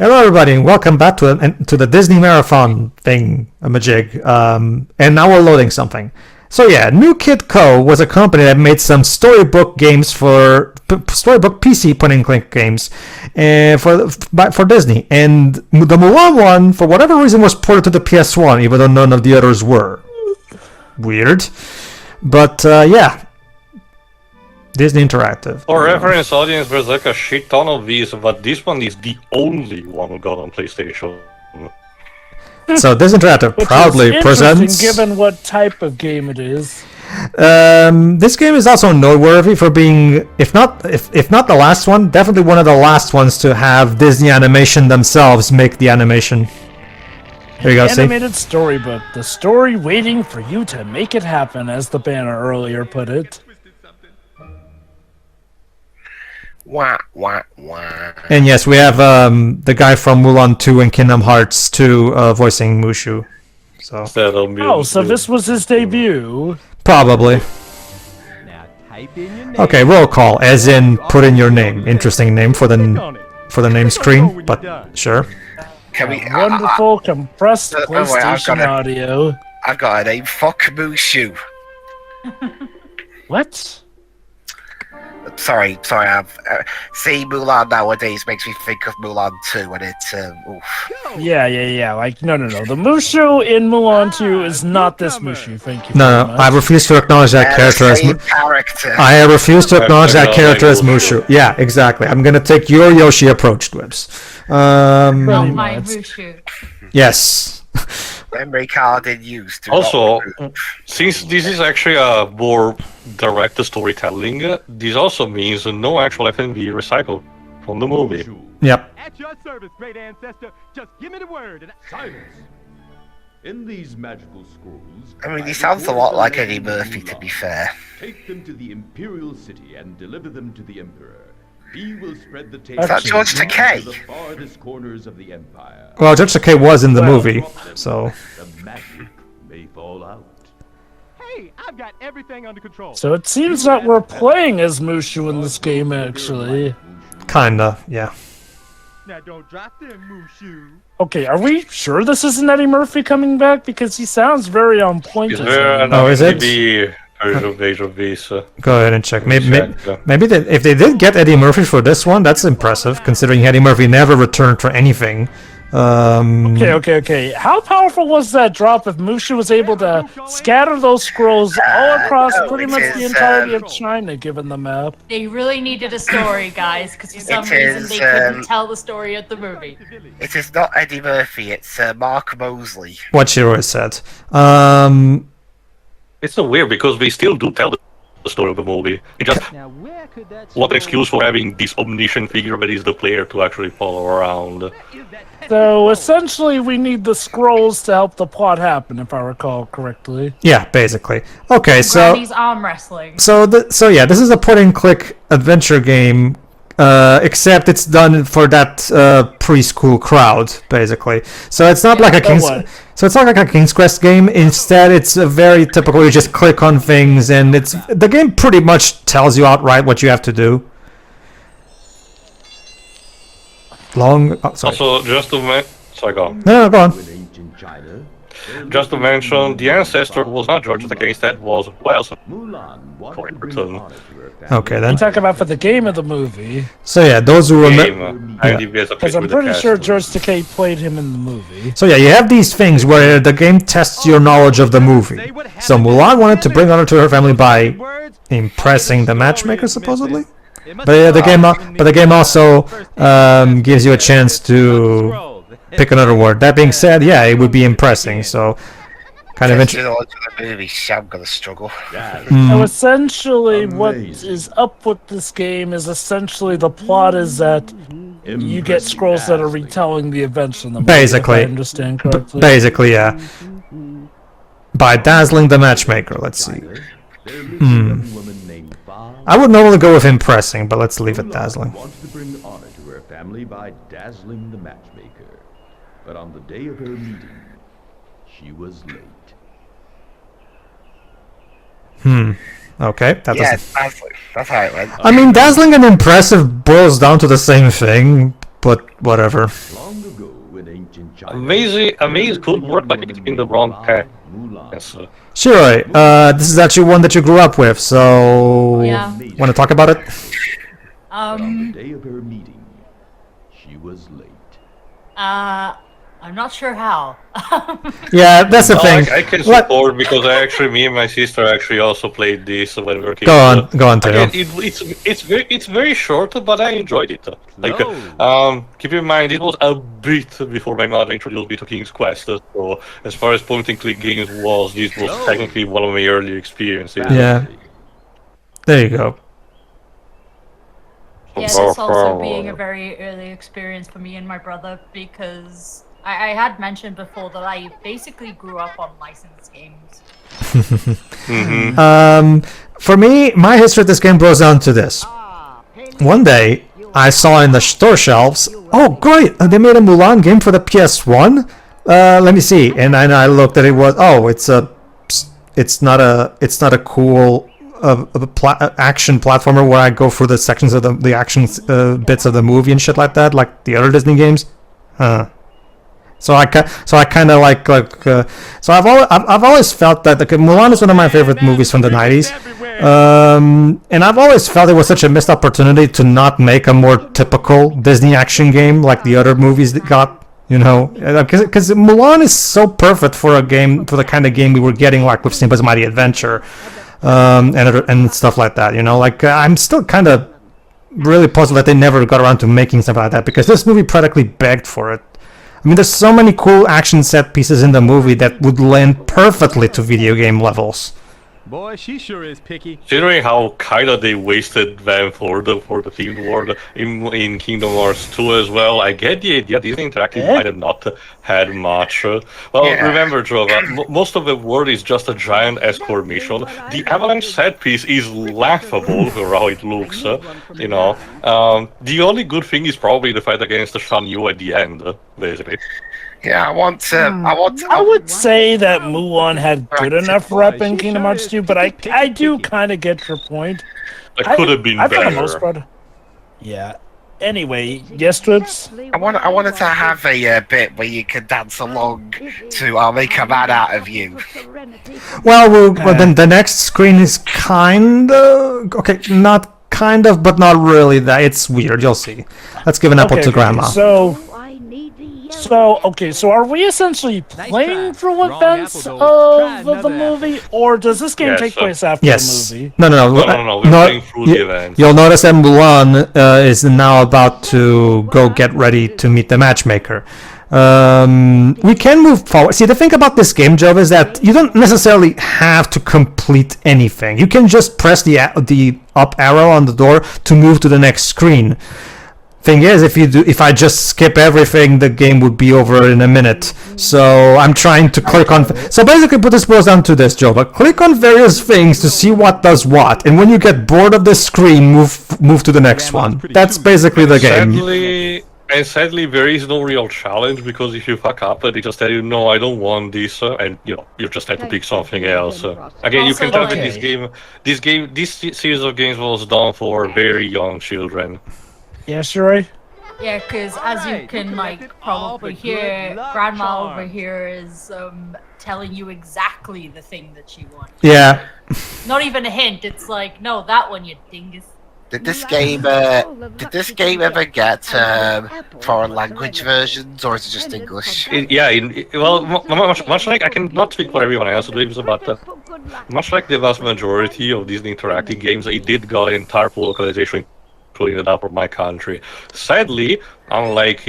Hello, everybody, and welcome back to the Disney Marathon thing, majig. And now we're loading something. So yeah, New Kid Co. was a company that made some storybook games for storybook PC point-and-click games, for Disney. And the Mulan one, for whatever reason, was ported to the PS1, even though none of the others were. Weird, but yeah. Disney Interactive. For reference audience, there's like a shit ton of these, but this one is the only one we got on PlayStation. So Disney Interactive proudly presents. Given what type of game it is. This game is also noteworthy for being, if not the last one, definitely one of the last ones to have Disney Animation themselves make the animation. There you go. Animated storybook, the story waiting for you to make it happen, as the banner earlier put it. Wah, wah, wah. And yes, we have the guy from Mulan 2 and Kingdom Hearts 2 voicing Mushu. So so this was his debut. Probably. Okay, roll call, as in put in your name. Interesting name for the name screen, but sure. Can we, Wonderful compressed PlayStation audio. I've got a name. Fuck Mushu. What? Sorry. See, Mulan nowadays makes me think of Mulan 2, and it's oof. Yeah. Like no. The Mushu in Mulan 2 is not this Mushu. Thank you. No, I refuse to acknowledge that character as character. I refuse to acknowledge that character as Mushu. Yeah, exactly. I'm gonna take your Yoshi approach, Dwibs. Not my Mushu. Yes. Memory card in use. Also, since this is actually a more direct storytelling, this also means no actual FMV recycled from the movie. Yep. At your service, great ancestor. Just give me the word. And silence. In these magical scrolls, I mean, he sounds a lot like Eddie Murphy, to be fair. Take them to the Imperial City and deliver them to the Emperor. He will spread the tale Is that George Takei? to the farthest corners of the Empire. Well, George Takei was in the movie, so. The magic may fall out. hey, I've got everything under control. So it seems that we're playing as Mushu in this game, actually. Kinda, yeah. Now don't drop them, Mushu. Okay, are we sure this isn't Eddie Murphy coming back? Because he sounds very on point. Is there an is it? version of this? Go ahead and check. Maybe if they did get Eddie Murphy for this one, that's impressive, considering Eddie Murphy never returned for anything. Okay. How powerful was that drop if Mushu was able to scatter those scrolls all across pretty much the entirety of China, given the map? They really needed a story, guys, because for some reason they couldn't tell the story of the movie. It is not Eddie Murphy, it's Mark Mosley. What Shiro said. It's so weird because they still do tell the story of the movie. It just what an excuse for having this omniscient figure that is the player to actually follow around. So essentially, we need the scrolls to help the plot happen, if I recall correctly. Yeah, basically. Okay, so Granny's arm wrestling. so yeah, this is a point-and-click adventure game, except it's done for that preschool crowd, basically. So it's not like a King's. So it's not like a King's Quest game. Instead, it's a very typical. You just click on things, and the game pretty much tells you outright what you have to do. Sorry. Also, just to sorry, go on. No, go on. Just to mention, the ancestor was not George Takei, instead was Wes. Okay, then. I'm talking about for the game of the movie. So yeah, those who remember. Because I'm pretty sure George Takei played him in the movie. So yeah, you have these things where the game tests your knowledge of the movie. So Mulan wanted to bring honor to her family by impressing the matchmaker, supposedly. But yeah, the game also gives you a chance to pick another word. That being said, yeah, it would be impressing. So kind of interesting. I'm gonna struggle. So essentially, what is up with this game is essentially the plot is that you get scrolls that are retelling the events in the movie. Basically, if I understand correctly. Basically, yeah. By dazzling the matchmaker. Let's see. I would normally go with impressing, but let's leave it dazzling. Wanted to bring honor to her family by dazzling the matchmaker, but on the day of her meeting, she was late. Okay, That's how it went. I mean, dazzling and impressive boils down to the same thing. but whatever. Long ago in ancient China, Amazing could work, but it's in the wrong path. Mulan. Yes, Sure, this is actually one that you grew up with, so... Yeah. Want to talk about it? On the day of her meeting, she was late. I'm not sure how. Yeah, that's the No, thing. I can Let- support because me and my sister actually also played this when we were kids. Go on, Theo. Again, it's very short, but I enjoyed it. Like, keep in mind, it was a bit before my mother introduced me to King's Quest. So, as far as point-and-click games was, this was technically one of my early experiences. Yeah. There you go. Yeah, this also being a very early experience for me and my brother because I had mentioned before that I basically grew up on licensed games. For me, my history of this game boils down to this. One day, I saw in the store shelves, oh great, they made a Mulan game for the PS1? Let me see. And I looked at it, it's not a cool action platformer where I go through the sections of the action bits of the movie and shit like that, like the other Disney games. So I've always felt that Mulan is one of my favorite movies from the 90s. And I've always felt it was such a missed opportunity to not make a more typical Disney action game like the other movies that got, because Mulan is so perfect for the kind of game we were getting, like with Simba's Mighty Adventure, and stuff like that. I'm still kind of really puzzled that they never got around to making something like that, because this movie practically begged for it. I mean, there's so many cool action set pieces in the movie that would lend perfectly to video game levels. Boy, she sure is picky. Considering how kinda they wasted them for the themed world in Kingdom Hearts 2 as well, I get the idea Disney Interactive might have not had much. Remember, Jova, most of the world is just a giant escort mission. The Avalanche set piece is laughable for how it looks. The only good thing is probably the fight against the Shan Yu at the end, basically. Yeah, I would say that Mulan had good enough rep in Kingdom Hearts 2, but I do kind of get your point. It could have been For better. the most part. Yeah. Anyway, yes, Trips? I wanted to have a bit where you could dance along to I'll Make a Man Out of You. Well, then the next screen is okay, not kind of, but not really. That it's weird. You'll see. Let's give an apple to Grandma. So are we essentially playing through events of the movie, or does this game take place after the movie? No. No. We're playing through the events. You'll notice that Mulan is now about to go get ready to meet the matchmaker. We can move forward. See, the thing about this game, Joe, is that you don't necessarily have to complete anything. You can just press the up arrow on the door to move to the next screen. Thing is, if I just skip everything, the game would be over in a minute. So I'm trying to click on. So basically, this boils down to this, Joe. But click on various things to see what does what, and when you get bored of the screen, move to the next one. That's basically the game. Sadly, there is no real challenge, because if you fuck up, they just tell you, no, I don't want this, and you just have to pick something else. Again, you can tell that this series of games was done for very young children. Yeah, sure. Yeah, because as you can probably hear, Grandma over here is telling you exactly the thing that she wants. Yeah. Not even a hint. It's like, no, that one, you dingus. Did this game ever get foreign language versions, or is it just English? Much like I cannot speak for everyone else, but much like the vast majority of Disney Interactive games, it did got entire full localization, including the for my country. Sadly, unlike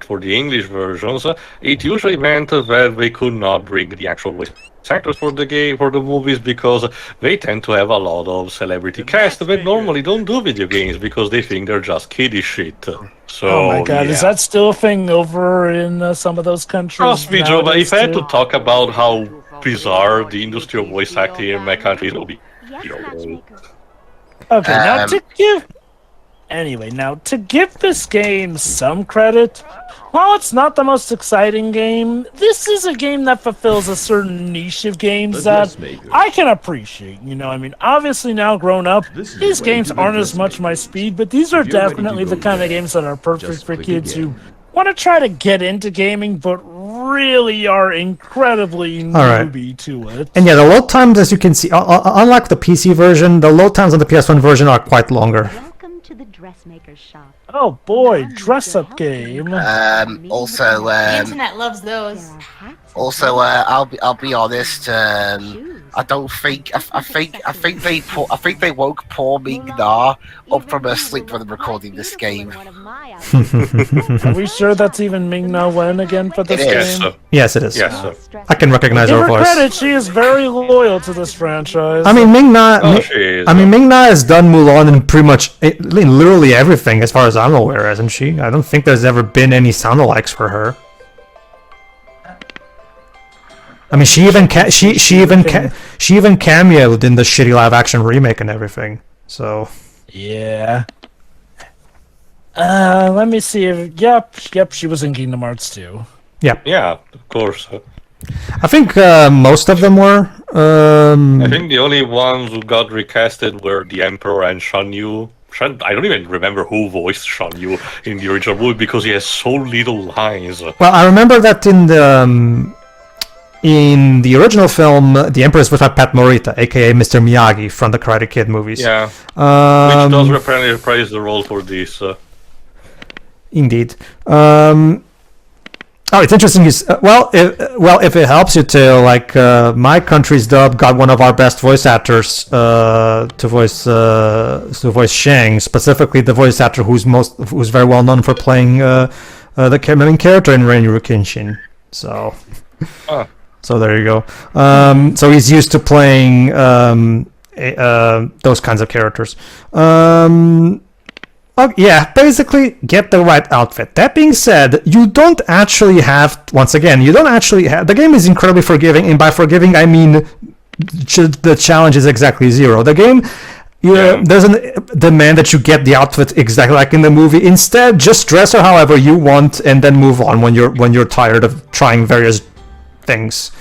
for the English versions, it usually meant that they could not bring the actual voice actors for the movies, because they tend to have a lot of celebrity cast that normally don't do video games because they think they're just kiddie shit. So, oh my god, is that still a thing over in some of those countries? Trust me, Joe, but if I had to talk about how bizarre the industry of voice acting in my country is, it'll be Okay, now to give this game some credit, while it's not the most exciting game, this is a game that fulfills a certain niche of games The that dressmaker. I can appreciate. You know, I mean, obviously now grown up, This is these the way games to the aren't as much my dressmaker. speed, but these are If you're ready to definitely go the kind of there, games that are perfect just for click kids who again. want to try to get into gaming, but really are incredibly right. newbie to it. And yeah, the load times, as you can see, unlike the PC version, the load times on the PS1 version are quite longer. Welcome to the dressmaker's shop. Oh boy, dress-up game. Also, The internet loves those. I'll be honest. I don't think I think they woke poor Ming Na up from her sleep when recording this game. Are we sure that's even Ming Na Wen again for this It is. game? Yes, it is. Yes, sir. I can recognize Give her her voice. credit, she is very loyal to this franchise. I mean, Ming Na. Oh, she is. Ming Na has done Mulan in pretty much literally everything, as far as I'm aware, hasn't she? I don't think there's ever been any sound-alikes for her. I mean, she even cameoed in the shitty live-action remake and everything. So Yeah. Let me see if... Yep, she was in Kingdom Hearts 2. Yeah, of course. I think most of them were. I think the only ones who got recasted were the Emperor and Shan Yu. I don't even remember who voiced Shan Yu in the original movie because he has so little lines. Well, I remember that in the original film, the Emperor is voiced by Pat Morita, aka Mr. Miyagi from the Karate Kid movies. Yeah, which does apparently reprise the role for this. Indeed. Oh, it's interesting. If it helps you to, like, my country's dub got one of our best voice actors to voice Shang, specifically the voice actor who's very well known for playing the main character in Renryu Kenshin. So, so there you go. So he's used to playing those kinds of characters. Yeah, basically get the right outfit. That being said, you don't actually have, the game is incredibly forgiving, and by forgiving I mean the challenge is exactly zero. The game doesn't demand that you get the outfit exactly like in the movie. Instead, just dress her however you want and then move on when you're tired of trying various things.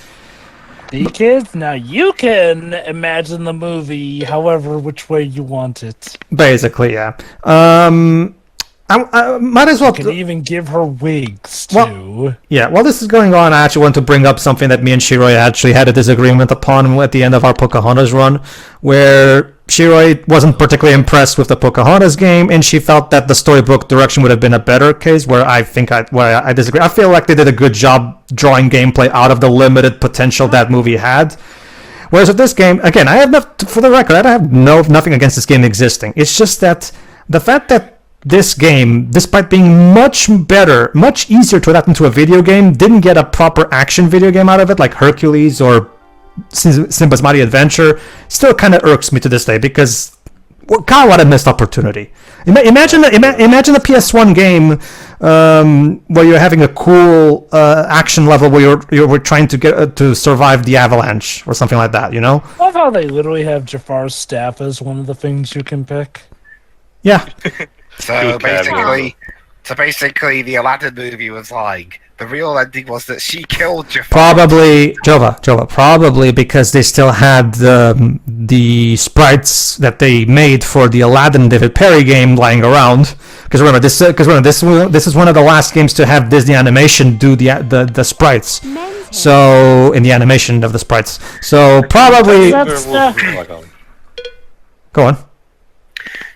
See, kids, now you can imagine the movie however which way you want it. Basically, yeah. I might as well... You can even give her wigs, too. Yeah, while this is going on, I actually want to bring up something that me and Shiroi actually had a disagreement upon at the end of our Pocahontas run, where Shiroi wasn't particularly impressed with the Pocahontas game, and she felt that the storybook direction would have been a better case, where I disagree. I feel like they did a good job drawing gameplay out of the limited potential that movie had. Whereas with this game, again, I have for the record, I have nothing against this game existing. It's just that the fact that this game, despite being much better, much easier to adapt into a video game, didn't get a proper action video game out of it, like Hercules or Simba's Mighty Adventure, still kind of irks me to this day, because, well, God, what a missed opportunity. Imagine the PS1 game where you're having a cool action level where you're trying to get to survive the avalanche or something like that, you know? I love how they literally have Jafar's staff as one of the things you can pick. Yeah. So basically, the Aladdin movie was like, the real ending was that she killed Jafar. Probably because they still had the sprites that they made for the Aladdin David Perry game lying around. Because remember, this is one of the last games to have Disney Animation do the sprites. So in the animation of the sprites, so probably go on.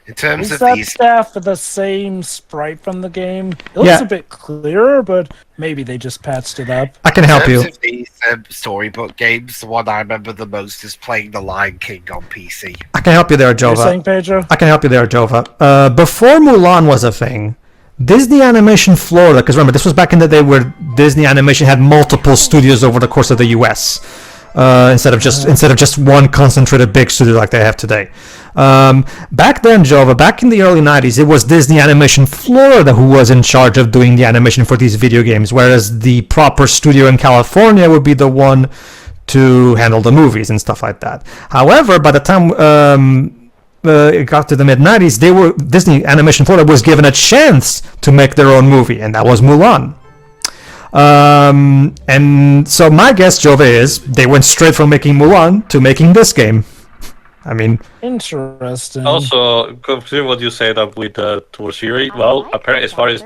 In terms Is of that these, staff the same sprite from the game? It looks a bit clearer, but maybe they just patched it up. I can help you. in terms of these storybook games, the one I remember the most is playing The Lion King on PC. I can help you there, You're Jova. saying, Pedro? I can help you there, Jova. Before Mulan was a thing, Disney Animation Florida, because remember, this was back in the day where Disney Animation had multiple studios over the course of the U.S. Instead of just one concentrated big studio like they have today. Back then, Jova, back in the early 90s, it was Disney Animation Florida who was in charge of doing the animation for these video games, whereas the proper studio in California would be the one to handle the movies and stuff like that. However, by the time it got to the mid-90s, Disney Animation Florida was given a chance to make their own movie, and that was Mulan. And so my guess, Jove, is they went straight from making Mulan to making this game. I mean, Interesting. Also, considering what you said up with the tour series, well, apparently, as far as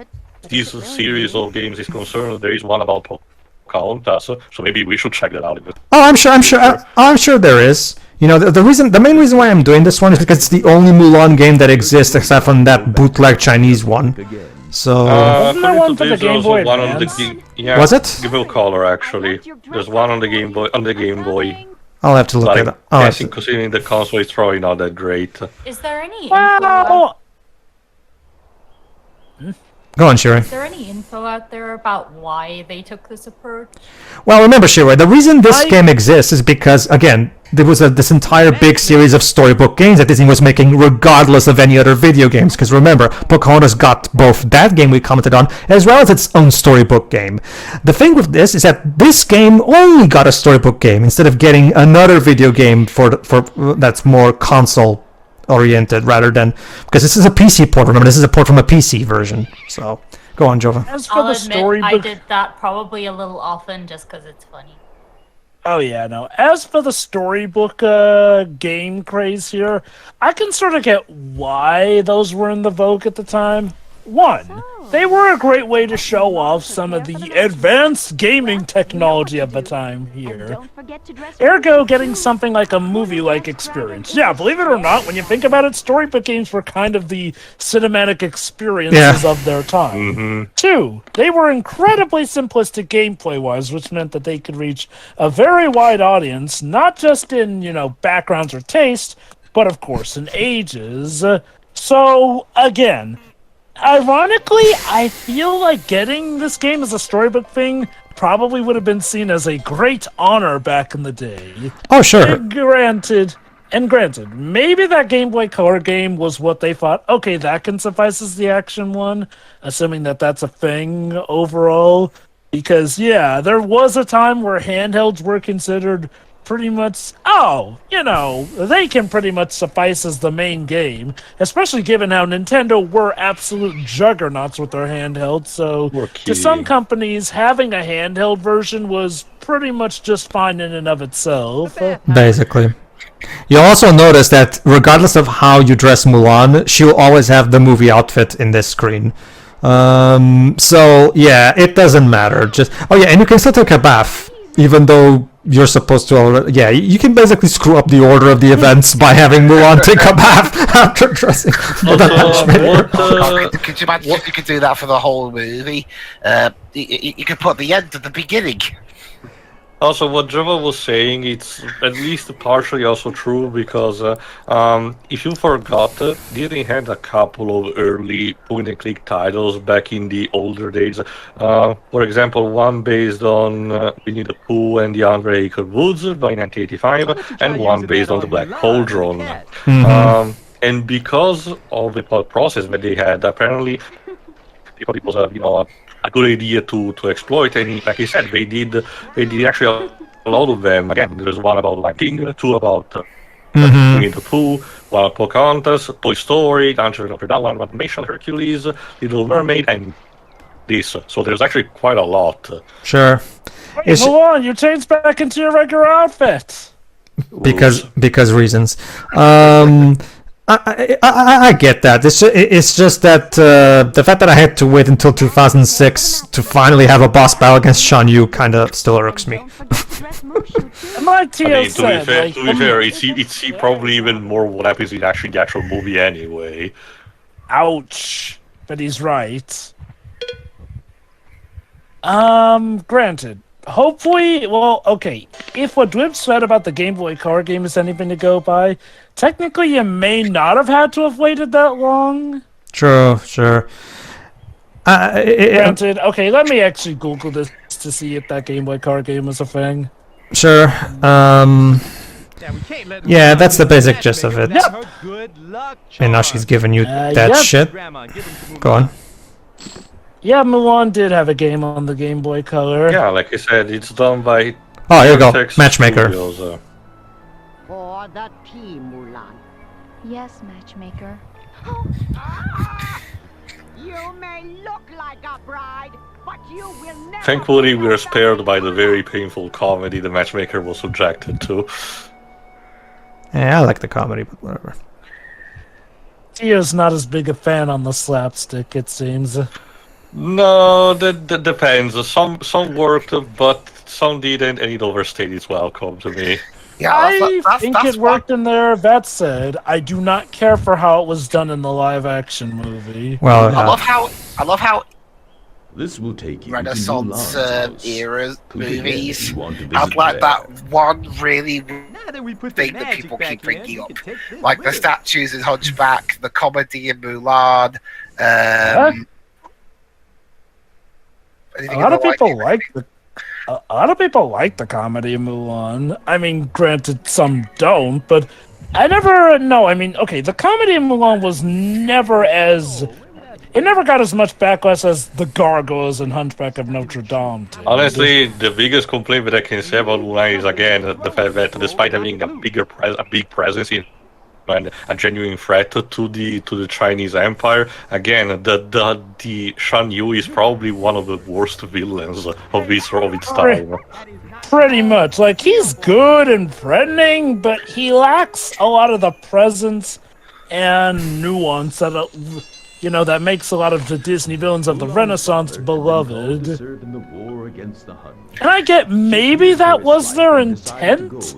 this series of games is concerned, there is one about Pocahontas, so maybe we should check that out. oh, I'm sure there is. You know, the main reason why I'm doing this one is because it's the only Mulan game that exists except from that bootleg Chinese one. So Wasn't there one for the Game Boy one on the Advance? yeah, Was it? Game Boy Color, actually. There's one on the Game Boy. I'll have to look But at it. I'm Oh, guessing considering the console is probably not that great. Is there any Well, go on, Shiri. Is there any info out there about why they took this approach? Well, remember, Shira, the reason this I- game exists is because, again, there was this entire big series of storybook games that Disney was making regardless of any other video games. Because remember, Pocahontas got both that game we commented on, as well as its own storybook game. The thing with this is that this game only got a storybook game instead of getting another video game for that's more console oriented rather than, because this is a PC port. Remember, this is a port from a PC version. So go on, Jova. as for I'll the admit I storybook, did that probably a little often just because it's funny. oh yeah, no. As for the storybook game craze here, I can sort of get why those were in the vogue at the time. One, they were a great way to show off some of the advanced gaming technology of the time here. Ergo, getting something like a movie-like experience. Yeah, believe it or not, when you think about it, storybook games were kind of the cinematic experiences of their time. Two, they were incredibly simplistic gameplay-wise, which meant that they could reach a very wide audience, not just in, backgrounds or taste, but of course in ages. So, again, ironically, I feel like getting this game as a storybook thing probably would have been seen as a great honor back in the day. Oh, sure. And granted, maybe that Game Boy Color game was what they thought, okay, that can suffice as the action one, assuming that that's a thing overall. Because, yeah, there was a time where handhelds were considered pretty much, they can pretty much suffice as the main game, especially given how Nintendo were absolute juggernauts with their handhelds. So, to some companies, having a handheld version was pretty much just fine in and of itself. Basically. You'll also notice that regardless of how you dress Mulan, she'll always have the movie outfit in this screen. So yeah, it doesn't matter. And you can still take a bath, even though you're supposed to already. Yeah, you can basically screw up the order of the events by having Mulan take a bath after dressing. Could you imagine if you could do that for the whole movie? You could put the end at the beginning. Also, what Java was saying, it's at least partially also true, because if you forgot, Disney had a couple of early point-and-click titles back in the older days. For example, one based on Winnie the Pooh and the Unbreakable Woods by 1985, and one based on the Black Cauldron. And because of the process that they had, apparently, because it was a good idea to exploit, and like I said, they did actually a lot of them. Again, there's one about Lion King, two about Winnie the Pooh, one about Pocahontas, Toy Story, Dungeons of That one, Animation, Hercules, Little Mermaid, and this. So there's actually quite a lot. Sure. Hey, hold on, you changed back into your regular outfit. Because reasons. I get that. It's just that the fact that I had to wait until 2006 to finally have a boss battle against Shan Yu kind of still irks me. Like Tio To said, be fair, it's probably even more what happens in actually the actual movie anyway. ouch, but he's right. Granted. Hopefully, well, okay, if what Dwib said about the Game Boy Color game is anything to go by, technically you may not have had to have waited that long. Sure. Granted, okay, let me actually Google this to see if that Game Boy Color game was a thing. Sure. Yeah, that's the basic gist of it. Yep. And now she's giving you that yep. shit. Go on. Yeah, Mulan did have a game on the Game Boy Color. Yeah, like I said, it's done by Oh, here you go. Text Matchmaker. Studios, For the team, Mulan. Yes, matchmaker. You may look like a bride, but you will never. Thankfully, we are spared by the very painful comedy the matchmaker was subjected to. Yeah, I like the comedy, but whatever. Tio's not as big a fan on the slapstick, it seems. No, that depends. Some worked, but some didn't, and it overstayed its welcome to me. Yeah, I think it worked in there. That said, I do not care for how it was done in the live-action movie. Well, I love how This will take you Renaissance to Mulan's era Click again if movies you want to had visit like there. that one really Now that we put the thing that magic people back keep in, bringing you up, can take this like the with it. statues in Hunchback, the comedy in Mulan. A lot of people like the comedy in Mulan. I mean, granted, some don't, but I never. No, I mean, okay, the comedy in Mulan was never as. It never got as much backlash as the Gargoyles and Hunchback of Notre Dame did. Honestly, the biggest complaint that I can say about Mulan is again the fact that despite having a big presence in and a genuine threat to the Chinese Empire, again the Shan Yu is probably one of the worst villains of its time. Pretty much, like he's good and threatening, but he lacks a lot of the presence and nuance that that makes a lot of the Disney villains of the Renaissance beloved. Serve in the war against the Hun. And I get maybe that was their intent.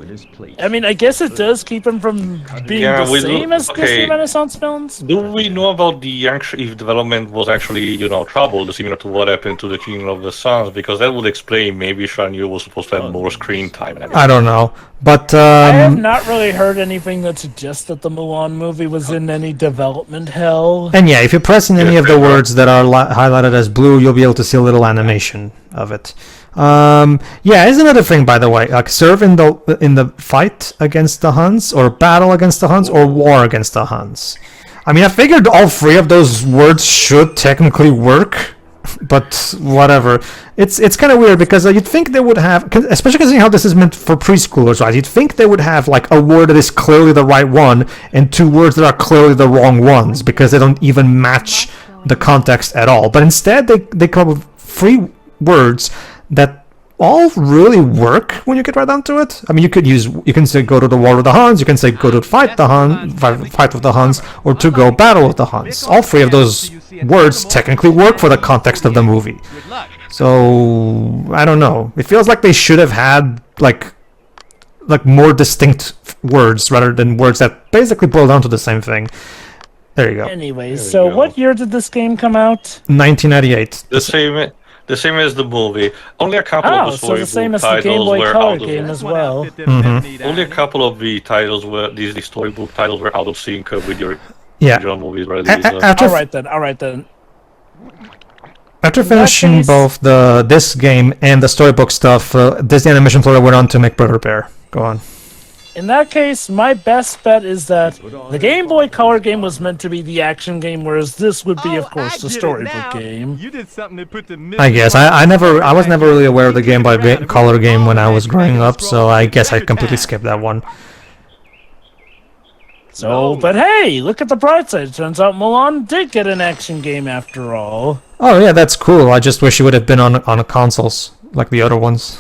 I mean, I guess it does keep him from being the same as Disney Renaissance films. Do we know about the if development was actually troubled, similar to what happened to the Kingdom of the Suns? Because that would explain maybe Shan Yu was supposed to have more screen time. I don't know, but I have not really heard anything that suggests that the Mulan movie was in any development hell. And yeah, if you press in any of the words that are highlighted as blue, you'll be able to see a little animation of it. Yeah, is another thing, by the way. Like serve in the fight against the Huns, or battle against the Huns, or war against the Huns. I mean, I figured all three of those words should technically work, but whatever. It's kind of weird because you'd think they would have, especially considering how this is meant for preschoolers, right? You'd think they would have like a word that is clearly the right one and two words that are clearly the wrong ones because they don't even match the context at all. But instead, they come up with three words that all really work when you get right down to it. I mean, you can say go to the war with the Huns, you can say go to fight with the Huns, or to go battle with the Huns. All three of those words technically work for the context of the movie. So I don't know. It feels like they should have had like more distinct words rather than words that basically boil down to the same thing. There you go. Anyways, so what year did this game come out? 1998. The same as the movie. Only a couple of the so the same as the titles Game Boy were Color out of game as well. Only a couple of the titles were the storybook titles were out of sync with your original movie release. All right then. After finishing both this game and the storybook stuff, Disney Animation Florida went on to make Brother Bear. Go on. In that case, my best bet is that the Game Boy Color game was meant to be the action game, whereas this would be, of course, the storybook game. You did something to put the I guess I was never really aware of the Game Boy Color game when I was growing up, so I guess I completely skipped that one. So, but hey, look at the bright side. It turns out Mulan did get an action game after all. Oh yeah, that's cool. I just wish it would have been on consoles like the other ones.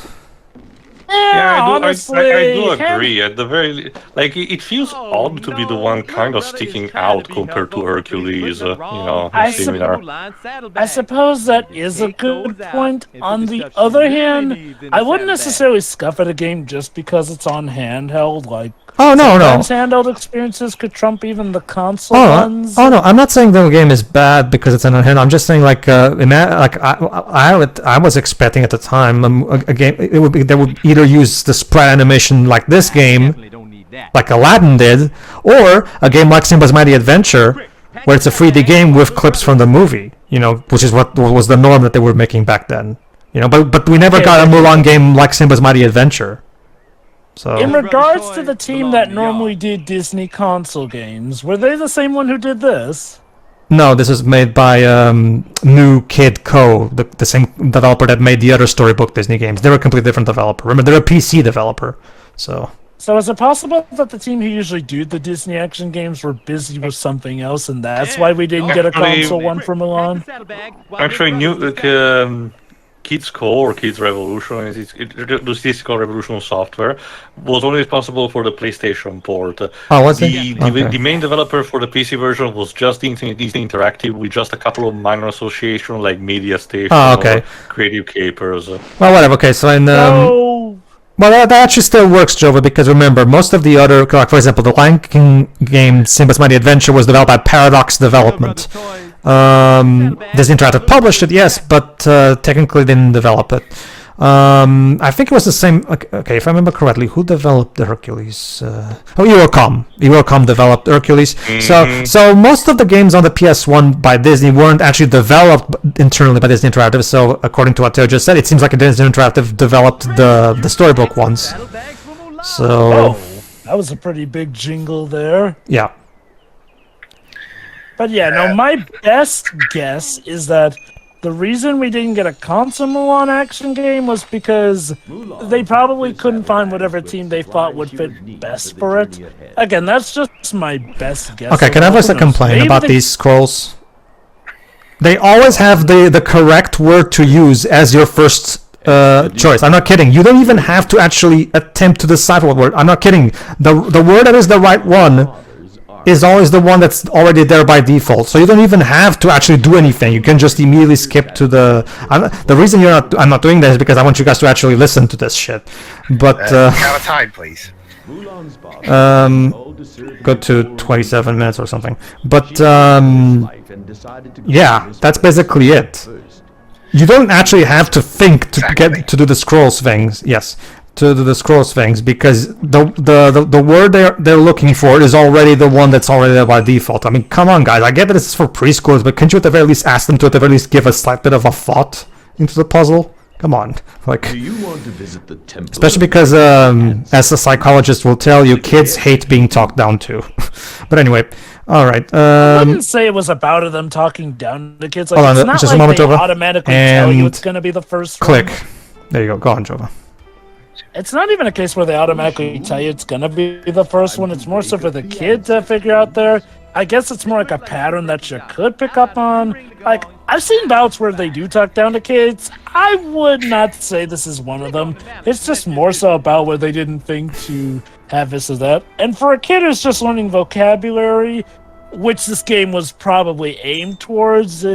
Yeah, honestly, I do agree. At the very it feels odd to be the one kind of sticking out compared to Hercules. Similar. I suppose that is a good point. On the other hand, I wouldn't necessarily scuff at a game just because it's on handheld. Like, sometimes handheld experiences could trump even the console ones. Oh no, I'm not saying the game is bad because it's on handheld. I'm just saying I was expecting at the time a game. They would either use the sprite animation like this game, like Aladdin did, or a game like Simba's Mighty Adventure, where it's a 3D game with clips from the movie. Which is what was the norm that they were making back then. But we never got a Mulan game like Simba's Mighty Adventure. So in regards to the team that normally did Disney console games, were they the same one who did this? No, this is made by New Kid Co., the same developer that made the other storybook Disney games. They're a completely different developer. Remember, they're a PC developer. So So is it possible that the team who usually do the Disney action games were busy with something else, and that's why we didn't get a Actually- console one for Mulan? Actually, Kids Co or Kids Revolution, the Statistical Revolution software, was only responsible for the PlayStation port. Oh, was it? The main developer for the PC version was just Disney Interactive, with just a couple of minor associations like Media Station or Creative Capers. Well, whatever. Okay, so in well, that actually still works, Jova, because remember, most of the other, like for example, the Lion King game, Simba's Mighty Adventure, was developed by Paradox Development. Disney Interactive published it, yes, but technically didn't develop it. I think it was the same. Okay, if I remember correctly, who developed the Hercules? Eurocom. Eurocom developed Hercules. So most of the games on the PS1 by Disney weren't actually developed internally by Disney Interactive. So according to what Theo just said, it seems like Disney Interactive developed the storybook ones. So that was a pretty big jingle there. Yeah. But yeah, no, my best guess is that the reason we didn't get a console Mulan action game was because they probably couldn't find whatever team they thought would fit best for it. Again, that's just my best guess. Okay, can I voice a complaint about these scrolls? They always have the correct word to use as your first choice. I'm not kidding. You don't even have to actually attempt to decipher what word. I'm not kidding. The word that is the right one is always the one that's already there by default. So you don't even have to actually do anything. You can just immediately skip to the... the reason I'm not doing that is because I want you guys to actually listen to this shit. But... out of time, please. Go to 27 minutes or something. But, yeah, that's basically it. You don't actually have to think to get to do the scrolls things. Yes. To do the scrolls things, because the word they're looking for is already the one that's already there by default. I mean, come on, guys. I get that this is for preschoolers, but can't you at the very least ask them to at the very least give a slight bit of a thought into the puzzle? Come on, like. Do you want to visit the temple? Especially because, as a psychologist will tell you, kids hate being talked down to. But anyway, all right. I wouldn't say it was about them talking down to kids. Like, hold on, it's not just like a moment, they Jova. automatically tell you it's going to be the first click. one. There you go. Go on, Jova. It's not even a case where they automatically tell you it's gonna be the first one. It's more so for the kid to figure out there. I guess it's more like a pattern that you could pick up on. Like, I've seen bouts where they do talk down to kids. I would not say this is one of them. It's just more so about where they didn't think to have this or that. And for a kid who's just learning vocabulary, which this game was probably aimed towards,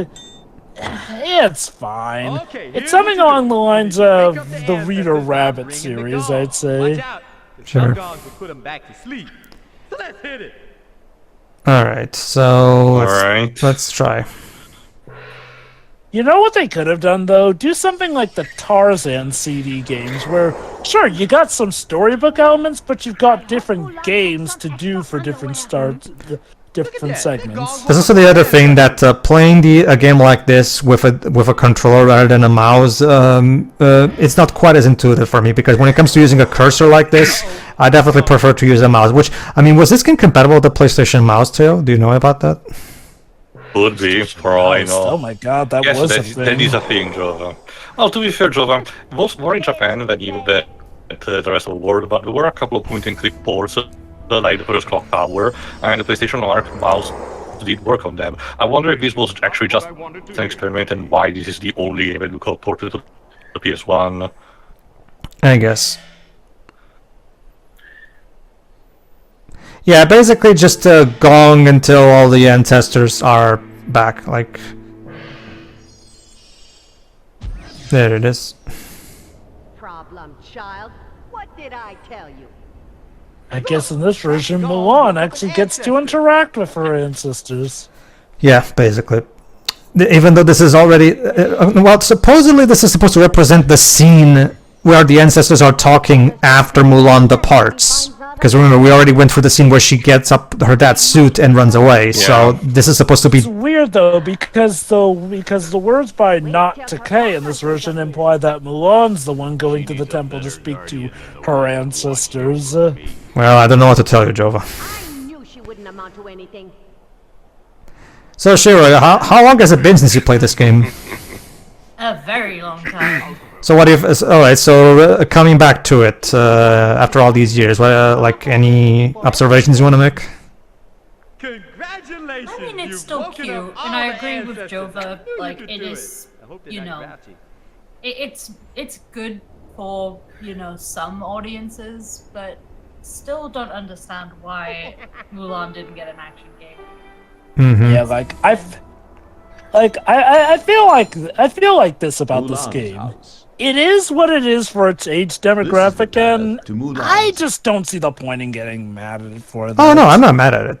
it's fine. It's something along the lines of the Reader Rabbit series, I'd say. Sure. Alright, so let's try. You know what they could have done, though? Do something like the Tarzan CD games, where, sure, you got some storybook elements, but you've got different games to do for different different segments. There's also the other thing that playing a game like this with a controller rather than a mouse, it's not quite as intuitive for me, because when it comes to using a cursor like this, I definitely prefer to use a mouse. Which, I mean, was this game compatible with the PlayStation mouse, Theo? Do you know about that? Would be, for all I know. Oh my god, that was a thing. That is a thing, Jova. Well, to be fair, Jova, it was more in Japan than even the rest of the world, but there were a couple of point-and-click ports, like the first Clock Tower, and the PlayStation Arc mouse did work on them. I wonder if this was actually just an experiment, and why this is the only game that we got ported to the PS1. I guess. Yeah, basically just gong until all the ancestors are back, like... There it is. Problem, child. What did I tell you? I guess in this version, Mulan actually gets to interact with her ancestors. Yeah, basically. Even though this is already... well, supposedly this is supposed to represent the scene where the ancestors are talking after Mulan departs. Because remember, we already went through the scene where she gets up her dad's suit and runs away. Yeah. So this is supposed to be... It's weird, though, because the words by Not Decay in this version imply that Mulan's the one going to the temple to speak to her ancestors. Well, I don't know what to tell you, Jova. I knew she wouldn't amount to anything. So, Shiro, how long has it been since you played this game? A very long time. So what if? All right. So coming back to it after all these years, like any observations you want to make? Congratulations! I mean, it's you've still woken cute, up all and I the agree with ancestors. Jova. I knew Like, could it do is, I hope they're you not know, grouchy. it's good for, you know, some audiences, but still don't understand why Mulan didn't get an action game. Mm-hmm. Yeah, I feel like this about this Mulan's game. house. It is what it is for its age demographic, path and to Mulan's I just don't see the point in getting mad at it for that. Oh no, I'm not mad at it.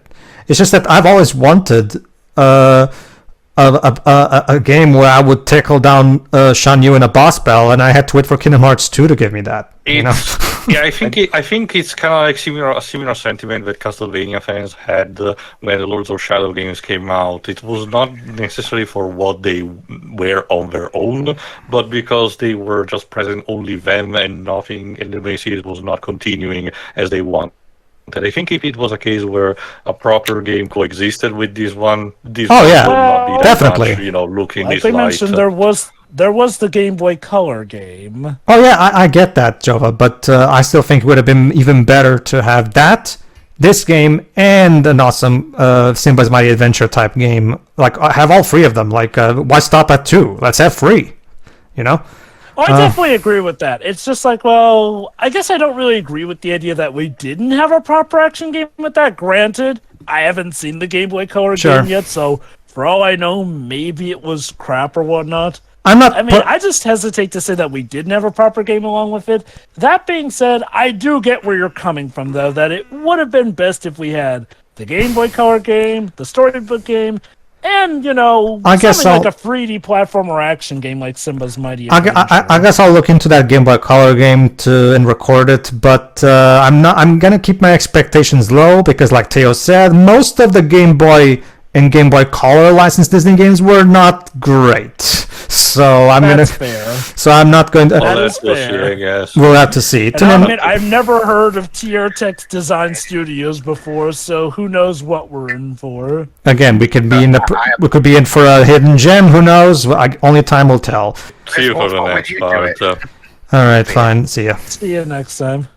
It's just that I've always wanted a game where I would tackle down Shan Yu in a boss battle, and I had to wait for Kingdom Hearts 2 to give me that. You know? Yeah, I think it's kind of like a similar sentiment that Castlevania fans had when the Lords of Shadow games came out. It was not necessarily for what they were on their own, but because they were just present only them and nothing, and the main series was not continuing as they wanted. I think if it was a case where a proper game coexisted with this one, this Oh, one yeah. would not be that Definitely. much, you know, looking Like this they light. mentioned, there was the Game Boy Color game. Oh yeah, I get that, Jova, but I still think it would have been even better to have that, this game, and an awesome Simba's Mighty Adventure type game. Like, have all three of them. Like, why stop at 2? Let's have 3. You know? Oh, I definitely agree with that. It's just like, well, I guess I don't really agree with the idea that we didn't have a proper action game with that. Granted, I haven't seen the Game Boy Color Sure. game yet, so for all I know, maybe it was crap or whatnot. I'm not. I mean, I just hesitate to say that we didn't have a proper game along with it. That being said, I do get where you're coming from, though, that it would have been best if we had the Game Boy Color game, the Storybook game, and, you know, I guess something like I'll- a 3D platformer action game like Simba's Mighty I Adventure. guess I'll look into that Game Boy Color game and record it, but I'm gonna keep my expectations low because, like Teo said, most of the Game Boy and Game Boy Color licensed Disney games were not great. So I'm not going to. Well, is let's see, fair. I guess. We'll have to see. And I admit, I've never heard of TRTech Design Studios before, so who knows what we're in for. Again, we could be we could be in for a hidden gem. Who knows? Only time will tell. See you for the next part. All right, fine. See ya. See you next time.